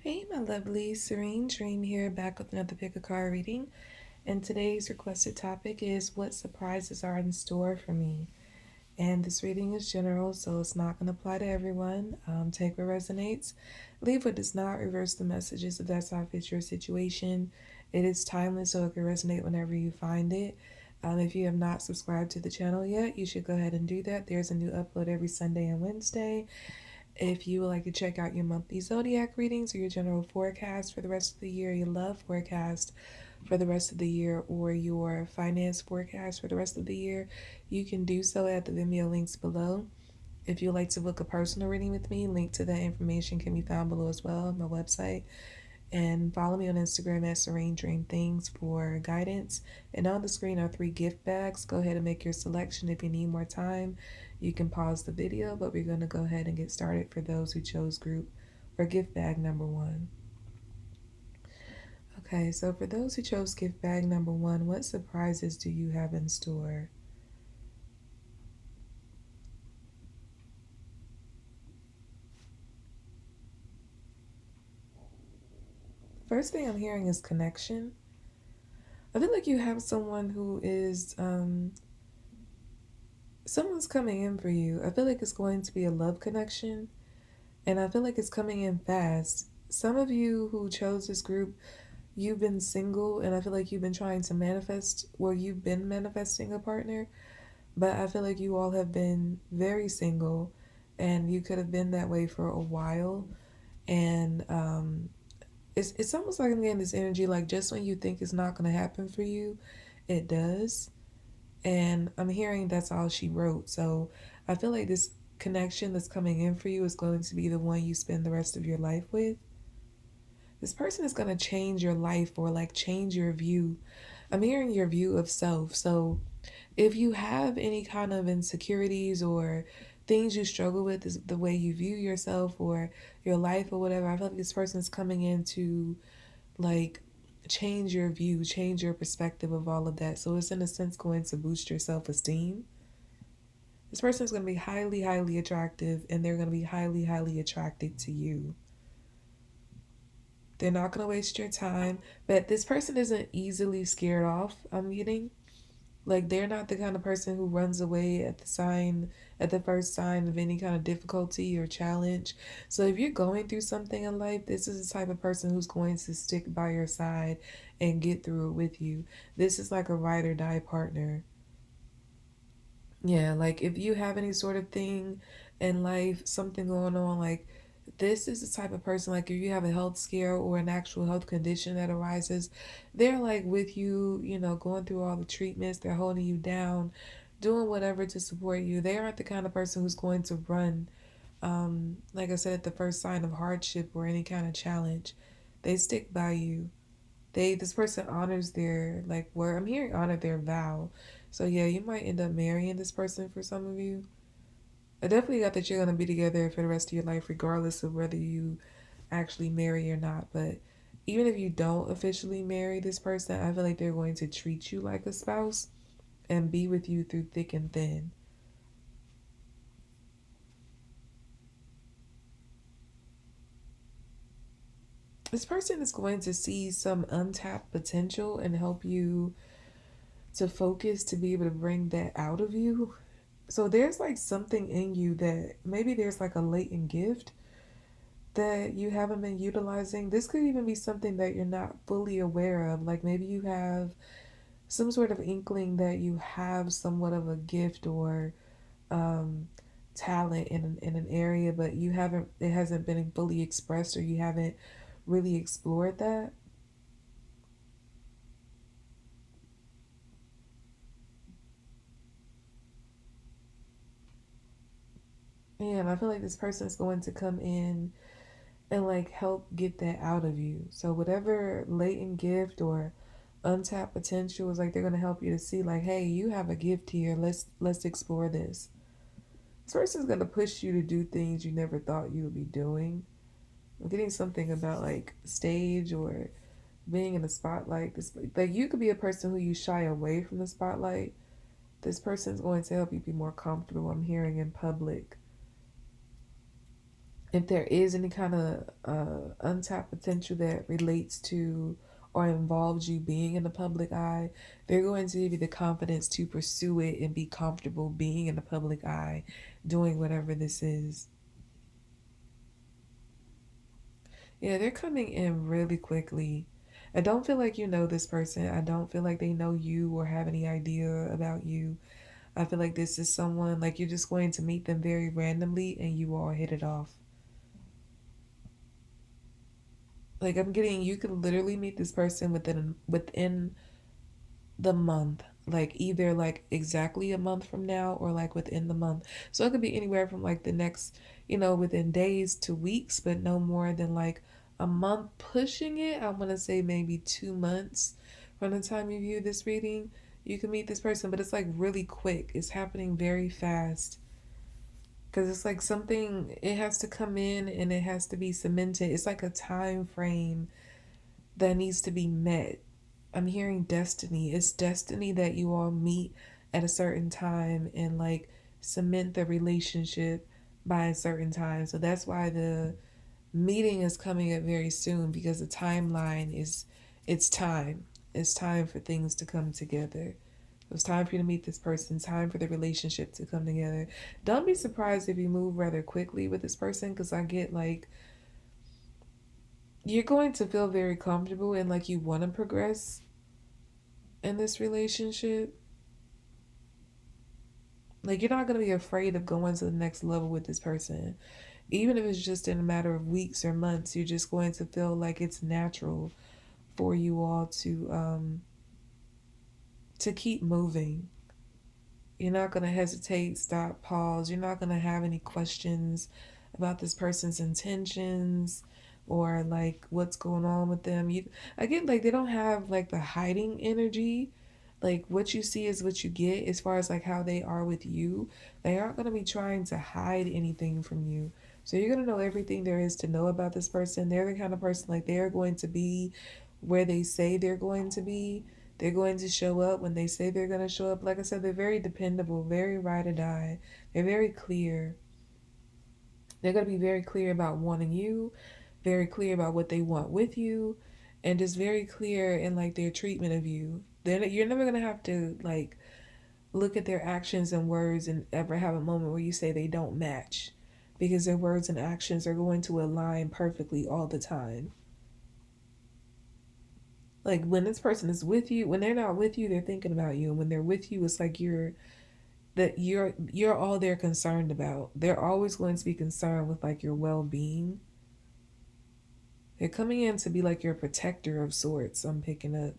Hey, my lovely Serene Dream here, back with another pick a card reading. And today's requested topic is what surprises are in store for me. And this reading is general, so it's not going to apply to everyone. Take what resonates, leave what does not, reverse the messages if that's how fits your situation. It is timeless, so it can resonate whenever you find it. If you have not subscribed to the channel yet, you should go ahead and do that. There's a new upload every Sunday and Wednesday. If you would like to check out your monthly Zodiac readings or your general forecast for the rest of the year, your love forecast for the rest of the year, or your finance forecast for the rest of the year, you can do so at the Vimeo links below. If you'd like to book a personal reading with me, link to that information can be found below as well on my website. And follow me on Instagram at Serene Dream Things for guidance. And on the screen are 3 gift bags. Go ahead and make your selection. If you need more time, you can pause the video, but we're going to go ahead and get started for those who chose group or gift bag number 1. Okay, so for those who chose gift bag number 1, what surprises do you have in store? First thing I'm hearing is connection. I feel like you have someone who is someone's coming in for you. I feel like it's going to be a love connection, and I feel like it's coming in fast. Some of you who chose this group, you've been single, and I feel like you've been trying to manifest, well, you've been manifesting a partner, but I feel like you all have been very single, and you could have been that way for a while. And it's almost like I'm getting this energy like just when you think it's not going to happen for you, it does. And I'm hearing that's all she wrote. So I feel like this connection that's coming in for you is going to be the one you spend the rest of your life with. This person is going to change your life or like change your view. I'm hearing your view of self. So if you have any kind of insecurities or things you struggle with, is the way you view yourself or your life or whatever, I feel like this person is coming in to like change your view, change your perspective of all of that. So it's in a sense going to boost your self-esteem. This person is going to be highly, highly attractive, and they're going to be highly, highly attracted to you. They're not going to waste your time, but this person isn't easily scared off. I'm getting like they're not the kind of person who runs away at the first sign of any kind of difficulty or challenge. So if you're going through something in life, this is the type of person who's going to stick by your side and get through it with you. This is like a ride or die partner. Yeah, like if you have any sort of thing in life, something going on, like this is the type of person, like if you have a health scare or an actual health condition that arises, they're like with you, going through all the treatments, they're holding you down, doing whatever to support you. They aren't the kind of person who's going to run, like I said, at the first sign of hardship or any kind of challenge. They stick by you. This person honors their like word. I'm hearing honor their vow. So yeah, you might end up marrying this person for some of you. I definitely got that you're gonna be together for the rest of your life, regardless of whether you actually marry or not. But even if you don't officially marry this person, I feel like they're going to treat you like a spouse and be with you through thick and thin. This person is going to see some untapped potential and help you to focus to be able to bring that out of you. So there's like something in you that maybe there's like a latent gift that you haven't been utilizing. This could even be something that you're not fully aware of. Like maybe you have some sort of inkling that you have somewhat of a gift or um, talent in an area, but it hasn't been fully expressed or you haven't really explored that. And I feel like this person is going to come in and like help get that out of you. So whatever latent gift or untapped potential is like they're gonna help you to see like, hey, you have a gift here. Let's explore this. This person's gonna push you to do things you never thought you would be doing. I'm getting something about like stage or being in the spotlight. This like you could be a person who you shy away from the spotlight. This person's going to help you be more comfortable. I'm hearing in public. if there is any kind of untapped potential that relates to or involves you being in the public eye, they're going to give you the confidence to pursue it and be comfortable being in the public eye, doing whatever this is. Yeah, they're coming in really quickly. I don't feel like you know this person. I don't feel like they know you or have any idea about you. I feel like this is someone like you're just going to meet them very randomly and you all hit it off. Like I'm getting you could literally meet this person within the month, like either like exactly a month from now or like within the month. So it could be anywhere from like the next, within days to weeks, but no more than like a month pushing it. I want to say maybe 2 months from the time you view this reading. You can meet this person, but it's like really quick. It's happening very fast because it's like something, it has to come in and it has to be cemented. It's like a time frame that needs to be met. I'm hearing destiny. It's destiny that you all meet at a certain time and like cement the relationship by a certain time. So that's why the meeting is coming up very soon, because the timeline is, it's time. It's time for things to come together. It's time for you to meet this person, time for the relationship to come together. Don't be surprised if you move rather quickly with this person, because I get like you're going to feel very comfortable and like you want to progress in this relationship. Like you're not going to be afraid of going to the next level with this person. Even if it's just in a matter of weeks or months, you're just going to feel like it's natural for you all to keep moving. You're not going to hesitate, stop, pause. You're not going to have any questions about this person's intentions or like what's going on with them. I get like they don't have like the hiding energy. Like what you see is what you get as far as like how they are with you. They aren't going to be trying to hide anything from you. So you're going to know everything there is to know about this person. They're the kind of person like they're going to be where they say they're going to be. They're going to show up when they say they're going to show up. Like I said, they're very dependable, very ride or die. They're very clear. They're going to be very clear about wanting you, very clear about what they want with you, and just very clear in like their treatment of you. Then you're never going to have to like look at their actions and words and ever have a moment where you say they don't match, because their words and actions are going to align perfectly all the time. Like when this person is with you, when they're not with you, they're thinking about you. And when they're with you, it's like you're all they're concerned about. They're always going to be concerned with like your well-being. They're coming in to be like your protector of sorts. I'm picking up.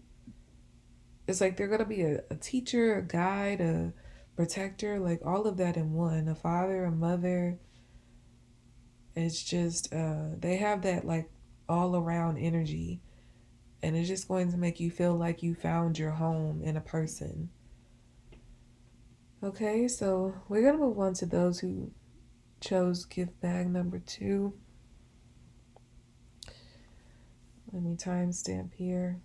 It's like they're gonna be a teacher, a guide, a protector, like all of that in one. A father, a mother. It's just they have that like all around energy, and it's just going to make you feel like you found your home in a person. Okay, so we're gonna move on to those who chose gift bag number two. Let me timestamp here.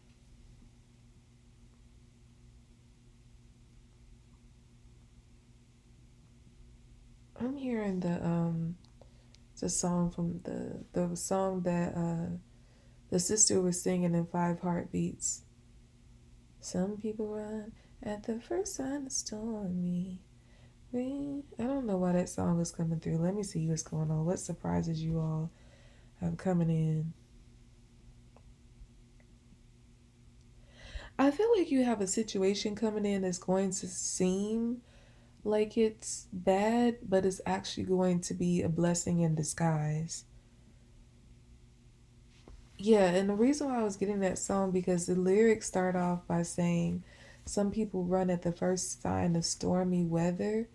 I'm hearing the song from the song that the sister was singing in Five Heartbeats. Some people run at the first sign of stormy rain. I don't know why that song is coming through. Let me see what's going on. What surprises you all have coming in? I feel like you have a situation coming in that's going to seem like it's bad, but it's actually going to be a blessing in disguise. Yeah, and the reason why I was getting that song, because the lyrics start off by saying some people run at the first sign of stormy weather.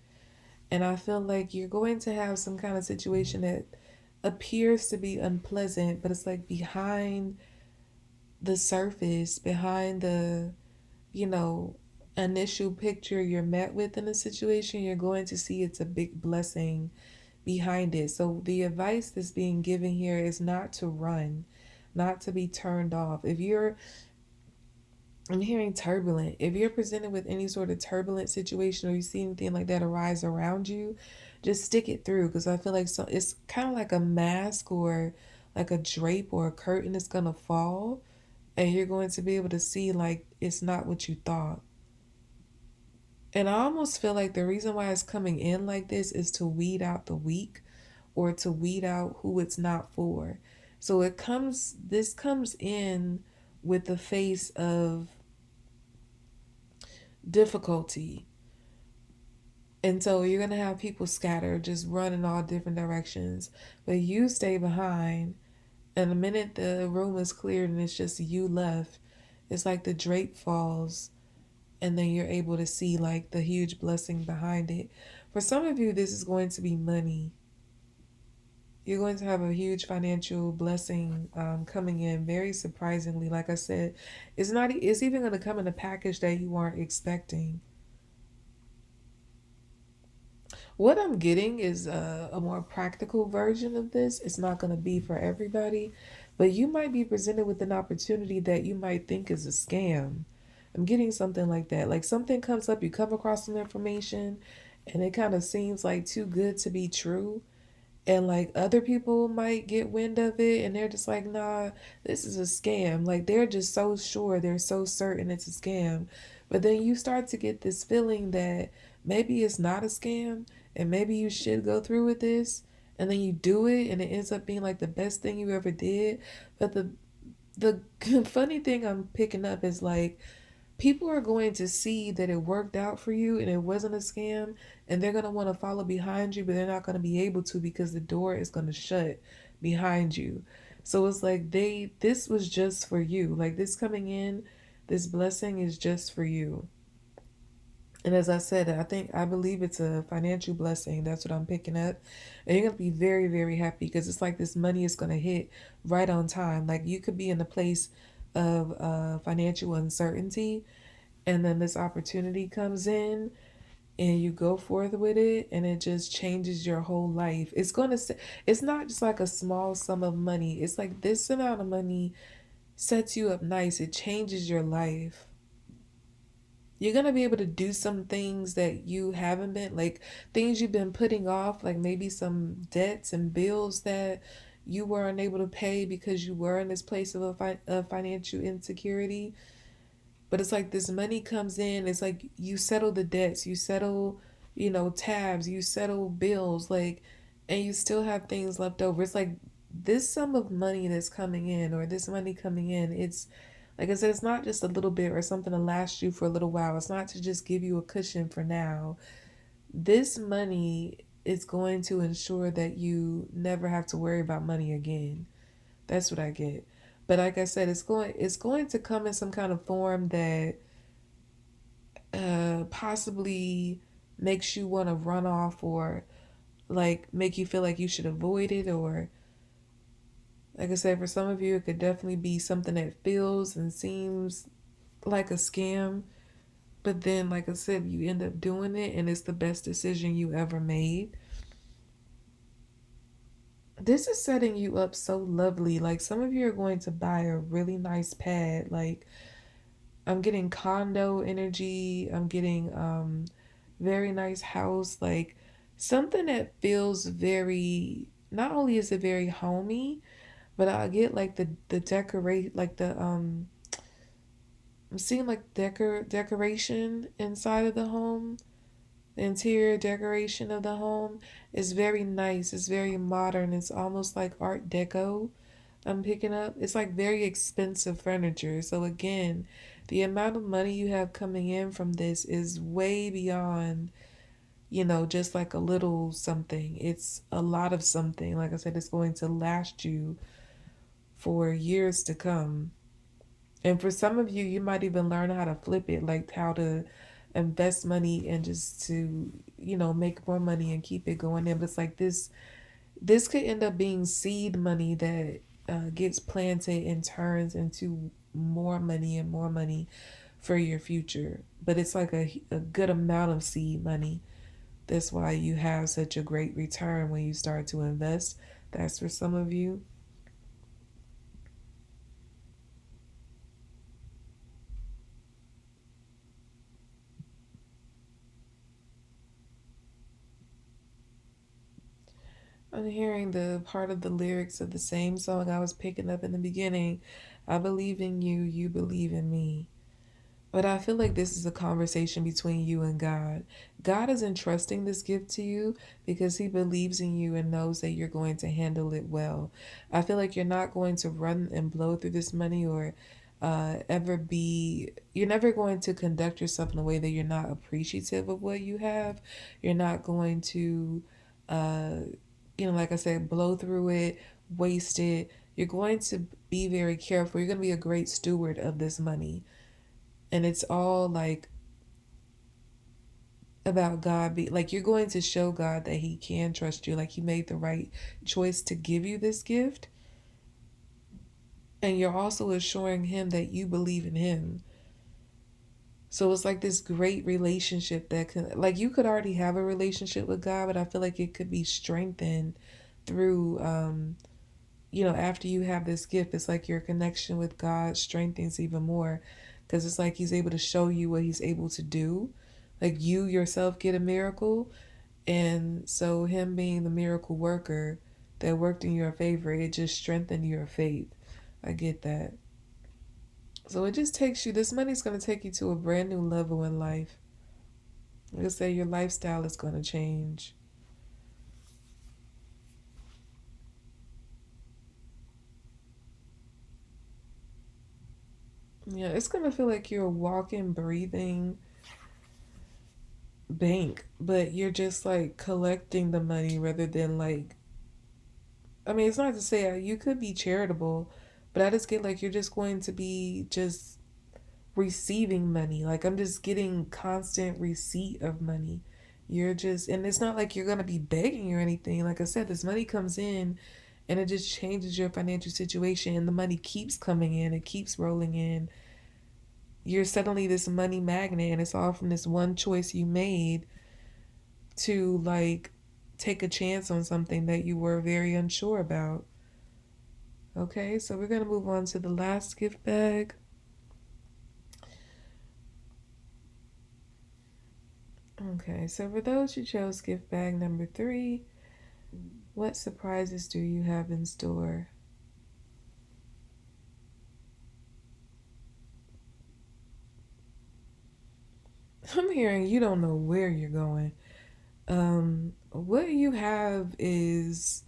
And I feel like you're going to have some kind of situation that appears to be unpleasant, but it's like behind the surface, behind the, you know, initial picture you're met with in a situation, you're going to see it's a big blessing behind it. So the advice that's being given here is not to run, not to be turned off. If you're, I'm hearing turbulent. If you're presented with any sort of turbulent situation or you see anything like that arise around you, just stick it through, because I feel like so it's kind of like a mask or like a drape or a curtain that's gonna fall, and you're going to be able to see like it's not what you thought. And I almost feel like the reason why it's coming in like this is to weed out the weak, or to weed out who it's not for. So this comes in with the face of difficulty. And so you're going to have people scatter, just run in all different directions. But you stay behind. And the minute the room is cleared and it's just you left, it's like the drape falls. And then you're able to see like the huge blessing behind it. For some of you, this is going to be money. You're going to have a huge financial blessing coming in very surprisingly. Like I said, it's even going to come in a package that you weren't expecting. What I'm getting is a more practical version of this. It's not going to be for everybody, but you might be presented with an opportunity that you might think is a scam. I'm getting something like that. Like something comes up, you come across some information, and it kind of seems like too good to be true. And like other people might get wind of it and they're just like, nah, this is a scam. Like they're just so sure, they're so certain it's a scam. But then you start to get this feeling that maybe it's not a scam and maybe you should go through with this. And then you do it and it ends up being like the best thing you ever did. But the funny thing I'm picking up is like people are going to see that it worked out for you and it wasn't a scam, and they're going to want to follow behind you, but they're not going to be able to because the door is going to shut behind you. So it's like this was just for you. Like this coming in, this blessing is just for you. And as I said, I believe it's a financial blessing. That's what I'm picking up. And you're going to be very, very happy because it's like this money is going to hit right on time. Like you could be in a place of financial uncertainty, and then this opportunity comes in and you go forth with it, and it just changes your whole life. It's not just like a small sum of money. It's like this amount of money sets you up nice. It changes your life. You're going to be able to do some things that you haven't been, like things you've been putting off, like maybe some debts and bills that you weren't able to pay because you were in this place of of financial insecurity. But it's like this money comes in, it's like you settle the debts, you settle, tabs, you settle bills, like, and you still have things left over. It's like this sum of money that's coming in, or this money coming in, it's like I said, it's not just a little bit or something to last you for a little while. It's not to just give you a cushion for now. This money is going to ensure that you never have to worry about money again. That's what I get. But like I said, it's going to come in some kind of form that possibly makes you want to run off, or like make you feel like you should avoid it, or like I said, for some of you it could definitely be something that feels and seems like a scam, but then like I said, you end up doing it and it's the best decision you ever made. This is setting you up so lovely. Like some of you are going to buy a really nice pad. Like I'm getting condo energy. I'm getting very nice house. Like something that feels very, not only is it very homey, but I get like the decorate, like the I'm seeing like decoration inside of the home. The interior decoration of the home is very nice. It's very modern. It's almost like Art Deco. I'm picking up. It's like very expensive furniture. So again, the amount of money you have coming in from this is way beyond, just like a little something. It's a lot of something. Like I said, it's going to last you for years to come. And for some of you, you might even learn how to flip it, like how to invest money and just to, make more money and keep it going in. But it's like this could end up being seed money that gets planted and turns into more money for your future. But it's like a good amount of seed money. That's why you have such a great return when you start to invest. That's for some of you. I'm hearing the part of the lyrics of the same song I was picking up in the beginning. I believe in you, you believe in me. But I feel like this is a conversation between you and God. God is entrusting this gift to you because He believes in you and knows that you're going to handle it well. I feel like you're not going to run and blow through this money or you're never going to conduct yourself in a way that you're not appreciative of what you have. You're not going to, uh, like I said, blow through it, waste it. You're going to be very careful. You're going to be a great steward of this money, and it's all like about God. Be like, you're going to show God that He can trust you, like He made the right choice to give you this gift, and you're also assuring Him that you believe in Him. So it's like this great relationship that can, like, you could already have a relationship with God, but I feel like it could be strengthened through after you have this gift. It's like your connection with God strengthens even more, because it's like He's able to show you what He's able to do. Like, you yourself get a miracle, and so Him being the miracle worker that worked in your favor, it just strengthened your faith. I get that. So it just takes you, this money's going to take you to a brand new level in life. Like I say, your lifestyle is going to change. Yeah, it's going to feel like you're a walking, breathing bank, but you're just like collecting the money rather than like, I mean, it's not to say you could be charitable, but I just get like you're just going to be just receiving money. Like, I'm just getting constant receipt of money. You're just, and it's not like you're going to be begging or anything. Like I said, this money comes in and it just changes your financial situation, and the money keeps coming in, it keeps rolling in. You're suddenly this money magnet, and it's all from this one choice you made to like take a chance on something that you were very unsure about. Okay, so we're going to move on to the last gift bag. Okay, so for those who chose gift bag number 3, what surprises do you have in store? I'm hearing you don't know where you're going. What you have is,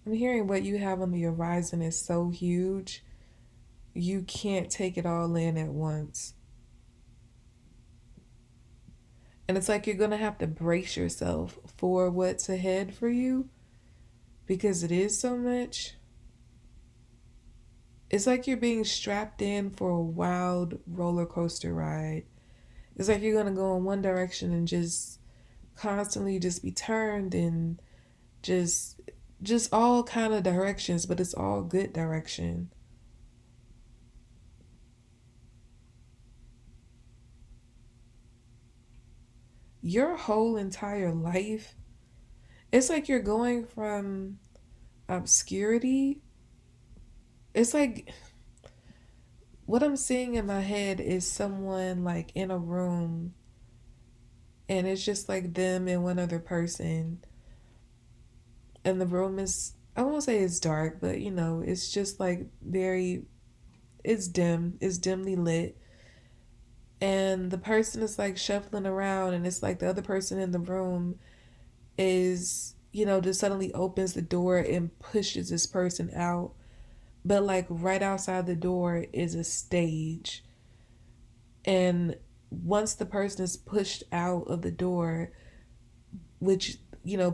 I'm hearing what you have on the horizon is so huge, you can't take it all in at once. And it's like you're going to have to brace yourself for what's ahead for you because it is so much. It's like you're being strapped in for a wild roller coaster ride. It's like you're going to go in one direction and just constantly just be turned in just just all kind of directions, but it's all good direction. Your whole entire life, it's like you're going from obscurity. It's like what I'm seeing in my head is someone like in a room, and it's just like them and one other person, and the room is, I won't say it's dark, but it's just like very, it's dim, it's dimly lit, and the person is like shuffling around, and it's like the other person in the room is, just suddenly opens the door and pushes this person out, but like right outside the door is a stage, and once the person is pushed out of the door, which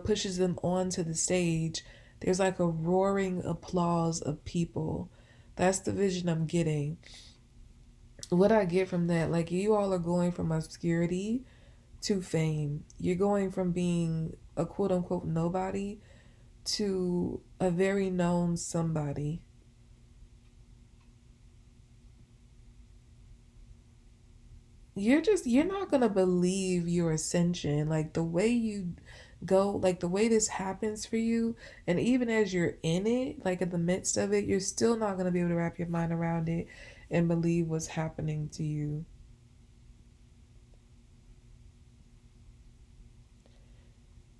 pushes them onto the stage, there's like a roaring applause of people. That's the vision I'm getting. What I get from that, like, you all are going from obscurity to fame. You're going from being a quote unquote nobody to a very known somebody. You're not gonna believe your ascension, like the way you go, like the way this happens for you, and even as you're in it, like in the midst of it, you're still not gonna be able to wrap your mind around it and believe what's happening to you.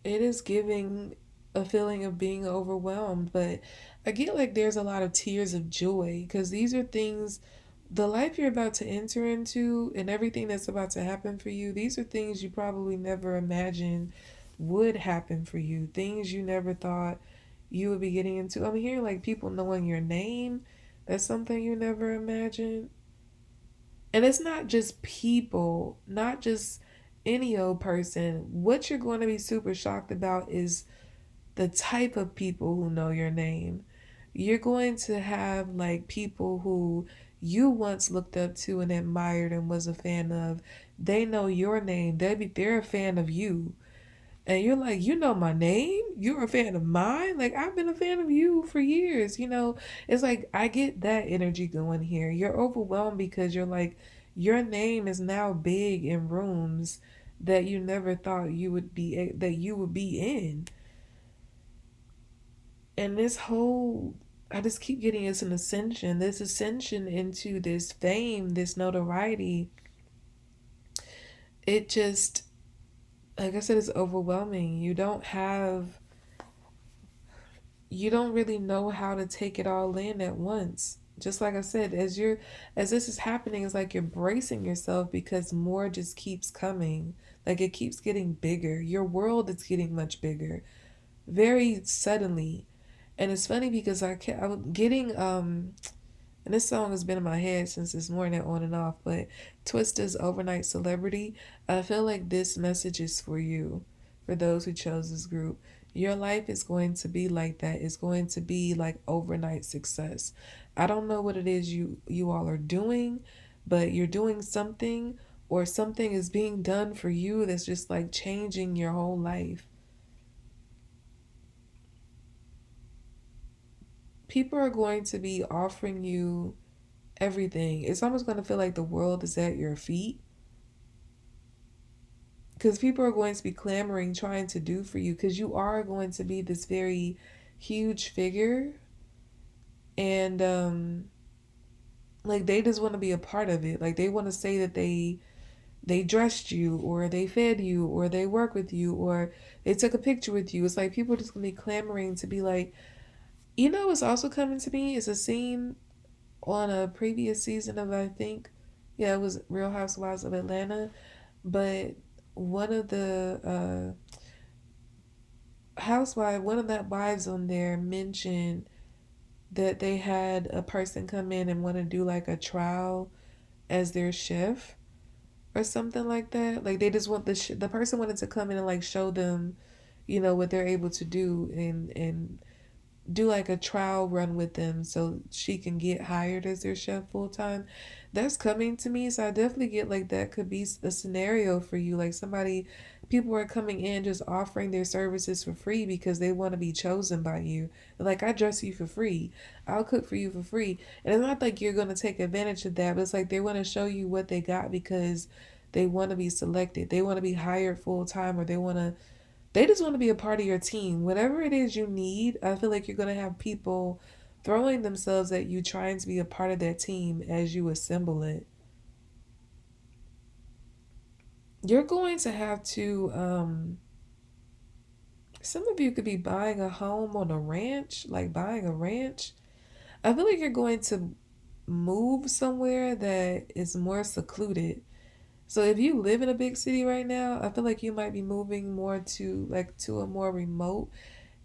It is giving, a feeling of being overwhelmed, but I get like there's a lot of tears of joy because these are things, the life you're about to enter into and everything that's about to happen for you, these are things you probably never imagined would happen for you, things you never thought you would be getting into. I'm hearing like people knowing your name, that's something you never imagined. And it's not just people, not just any old person. What you're going to be super shocked about is the type of people who know your name. You're going to have like people who you once looked up to and admired and was a fan of. They know your name. They're a fan of you. And you're like, you know my name? You're a fan of mine? Like, I've been a fan of you for years. It's like, I get that energy going here. You're overwhelmed because you're like, your name is now big in rooms that you never thought that you would be in. And I just keep getting this ascension into this fame, this notoriety. It just, like I said, it's overwhelming. You don't really know how to take it all in at once. Just like I said, as this is happening, it's like you're bracing yourself because more just keeps coming. Like it keeps getting bigger. Your world is getting much bigger very suddenly. And it's funny because I was getting and this song has been in my head since this morning on and off, but Twista's Overnight Celebrity, I feel like this message is for you, for those who chose this group. Your life is going to be like that. It's going to be like overnight success. I don't know what it is you all are doing, but you're doing something or something is being done for you that's just like changing your whole life. People are going to be offering you everything. It's almost going to feel like the world is at your feet because people are going to be clamoring, trying to do for you because you are going to be this very huge figure. And like they just want to be a part of it. Like they want to say that they dressed you or they fed you or they work with you or they took a picture with you. It's like people are just going to be clamoring to be like, what's also coming to me is a scene on a previous season of, I think, yeah, it was Real Housewives of Atlanta, but one of the one of that wives on there mentioned that they had a person come in and want to do like a trial as their chef or something like that. Like they just want the person wanted to come in and like show them, what they're able to do and do like a trial run with them so she can get hired as their chef full time. That's coming to me. So I definitely get like that could be a scenario for you. Like people are coming in just offering their services for free because they want to be chosen by you. Like, I dress you for free. I'll cook for you for free. And it's not like you're going to take advantage of that, but it's like they want to show you what they got because they want to be selected. They want to be hired full time or they just want to be a part of your team. Whatever it is you need, I feel like you're going to have people throwing themselves at you, trying to be a part of that team as you assemble it. You're going to have to, some of you could be buying a home on a ranch, like buying a ranch. I feel like you're going to move somewhere that is more secluded. So if you live in a big city right now, I feel like you might be moving more to a more remote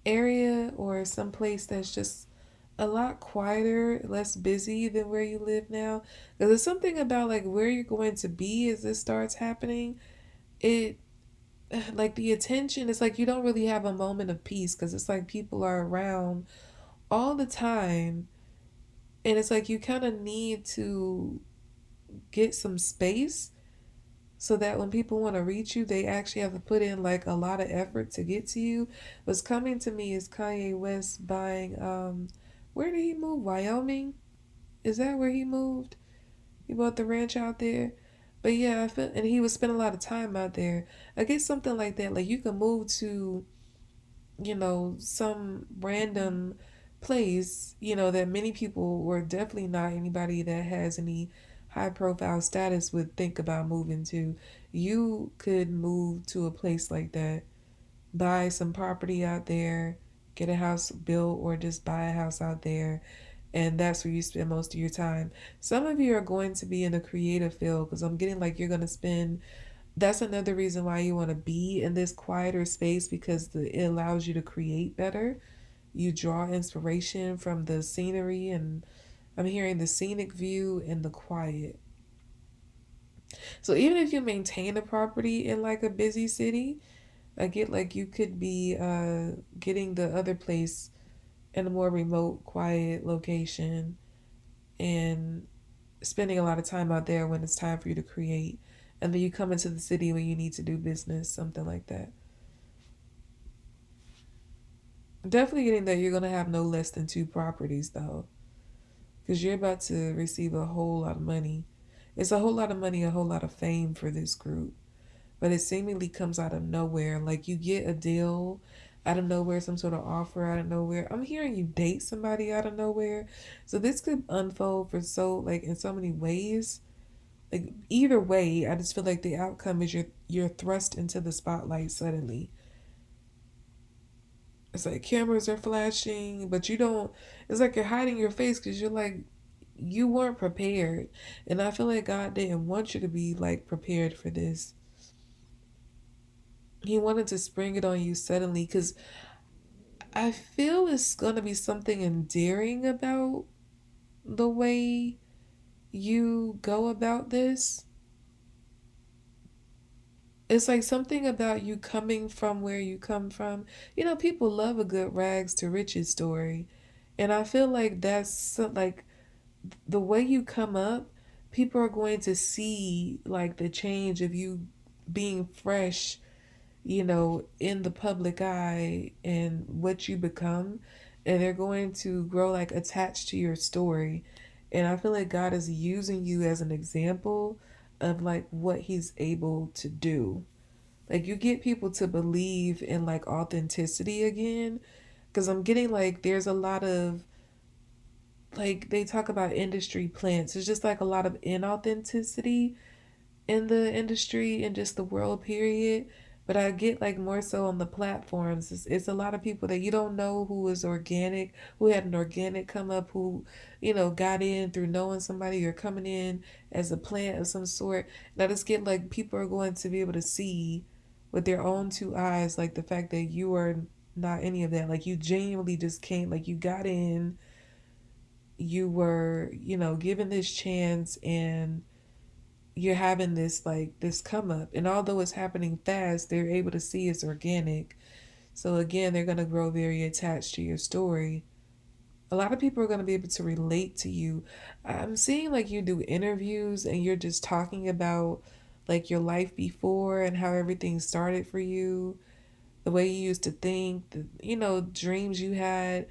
area or some place that's just a lot quieter, less busy than where you live now. Because there's something about like where you're going to be as this starts happening. It like the attention, it's like you don't really have a moment of peace because it's like people are around all the time. And it's like you kind of need to get some space so that when people want to reach you, they actually have to put in like a lot of effort to get to you. What's coming to me is Kanye West buying where did he move? Wyoming? Is that where he moved? He bought the ranch out there. But yeah, I feel and he would spend a lot of time out there. I guess something like that. Like you can move to, some random place, that many people or definitely not anybody that has any high profile status would think about moving to. You could move to a place like that buy some property out there, get a house built, or just buy a house out there, and that's where you spend most of your time. Some of you are going to be in the creative field because I'm getting like you're going to spend. That's another reason why you want to be in this quieter space because it allows you to create better. You draw inspiration from the scenery, and I'm hearing the scenic view and the quiet. So even if you maintain a property in like a busy city, I get like you could be getting the other place in a more remote, quiet location and spending a lot of time out there when it's time for you to create. And then you come into the city when you need to do business, something like that. Definitely getting that you're going to have no less than two properties though, because you're about to receive a whole lot of money. It's a whole lot of money, a whole lot of fame for this group, but it seemingly comes out of nowhere. Like you get a deal out of nowhere, some sort of offer out of nowhere. I'm hearing you date somebody out of nowhere. So this could unfold for so like in so many ways. Like either way, I just feel like the outcome is you're thrust into the spotlight suddenly. It's like cameras are flashing, but you don't. It's like you're hiding your face because you're like you weren't prepared, and I feel like God didn't want you to be like prepared for this. He wanted to spring it on you suddenly because I feel it's gonna be something endearing about the way you go about this. It's like something about you coming from where you come from. You know, people love a good rags to riches story. And I feel like that's like the way you come up, people are going to see like the change of you being fresh, you know, in the public eye and what you become. And they're going to grow like attached to your story. And I feel like God is using you as an example of like what he's able to do. Like you get people to believe in like authenticity again. Because I'm getting like there's a lot of like they talk about industry plants. It's just like a lot of inauthenticity in the industry and just the world period. But I get like more so on the platforms. It's a lot of people that you don't know who is organic, who had an organic come up, who, you know, got in through knowing somebody or coming in as a plant of some sort. And I just get like people are going to be able to see with their own two eyes, like the fact that you are not any of that. Like you genuinely just came, like you got in, you were, you know, given this chance and you're having this like this come up, and although it's happening fast, they're able to see it's organic. So again, they're going to grow very attached to your story. A lot of people are going to be able to relate to you. I'm seeing like you do interviews and you're just talking about like your life before and how everything started for you, the way you used to think, the, you know, dreams you had.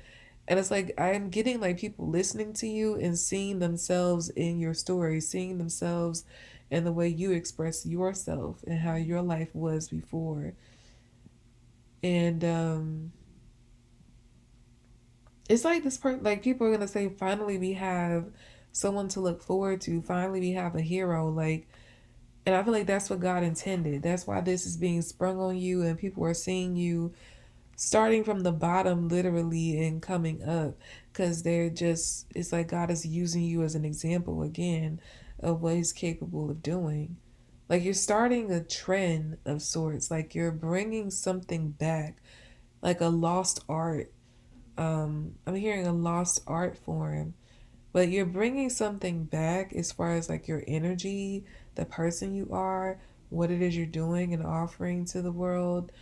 And it's like I'm getting like people listening to you and seeing themselves in your story, seeing themselves in the way you express yourself and how your life was before. And it's like this part, like people are gonna say, finally we have someone to look forward to. Finally we have a hero. Like, and I feel like that's what God intended. That's why this is being sprung on you, and people are seeing you starting from the bottom literally and coming up because they're just it's like God is using you as an example again of what he's capable of doing. Like you're starting a trend of sorts, like you're bringing something back, like a lost art. I'm hearing a lost art form, but you're bringing something back as far as like your energy, the person you are, what it is you're doing and offering to the world.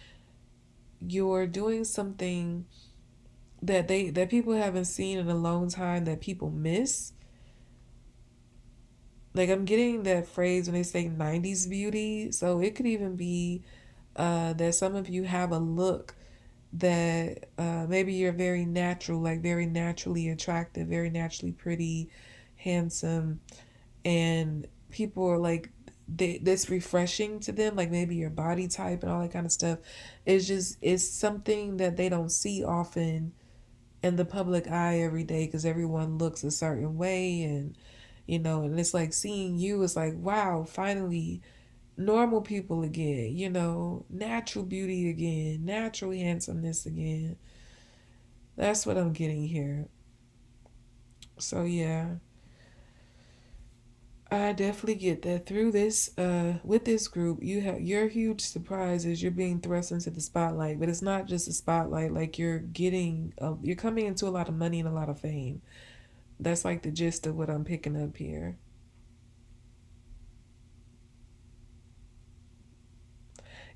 You're doing something that people haven't seen in a long time that people miss. Like I'm getting that phrase when they say 90s beauty. So it could even be that some of you have a look that maybe you're very natural, like very naturally attractive, very naturally pretty, handsome, and people are like that's refreshing to them, like maybe your body type and all that kind of stuff. It's something that they don't see often in the public eye every day because everyone looks a certain way, and you know, and it's like seeing you is like wow, finally normal people again, natural beauty again, natural handsomeness again. That's what I'm getting here. So yeah, I definitely get that through this with this group, your huge surprise is you're being thrust into the spotlight, but it's not just a spotlight, like you're coming into a lot of money and a lot of fame. That's like the gist of what I'm picking up here.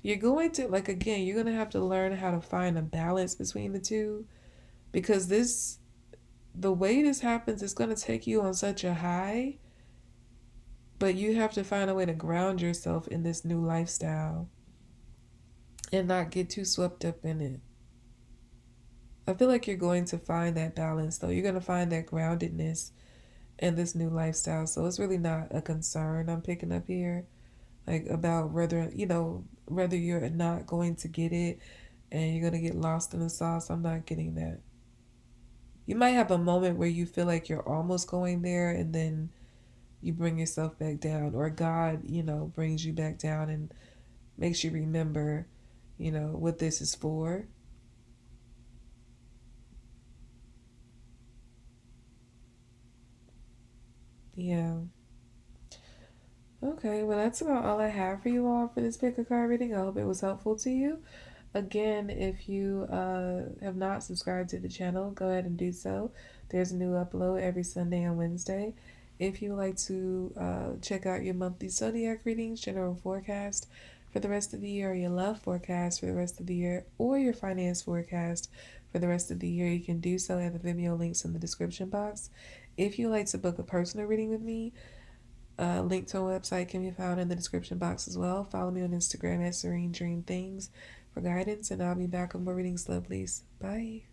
You're going to like again, you're going to have to learn how to find a balance between the two because this the way this happens is going to take you on such a high, but you have to find a way to ground yourself in this new lifestyle and not get too swept up in it. I feel like you're going to find that balance though. You're going to find that groundedness in this new lifestyle. So it's really not a concern I'm picking up here. Like about whether you're not going to get it and you're going to get lost in the sauce. I'm not getting that. You might have a moment where you feel like you're almost going there and then you bring yourself back down, or God, brings you back down and makes you remember, what this is for. Yeah. Okay, well, that's about all I have for you all for this pick a card reading. I hope it was helpful to you. Again, if you have not subscribed to the channel, go ahead and do so. There's a new upload every Sunday and Wednesday. If you would like to check out your monthly zodiac readings, general forecast for the rest of the year, or your love forecast for the rest of the year, or your finance forecast for the rest of the year, you can do so at the Vimeo links in the description box. If you would like to book a personal reading with me, link to our website can be found in the description box as well. Follow me on Instagram at Serene Dream Things for guidance, and I'll be back with more readings, lovelies. Bye.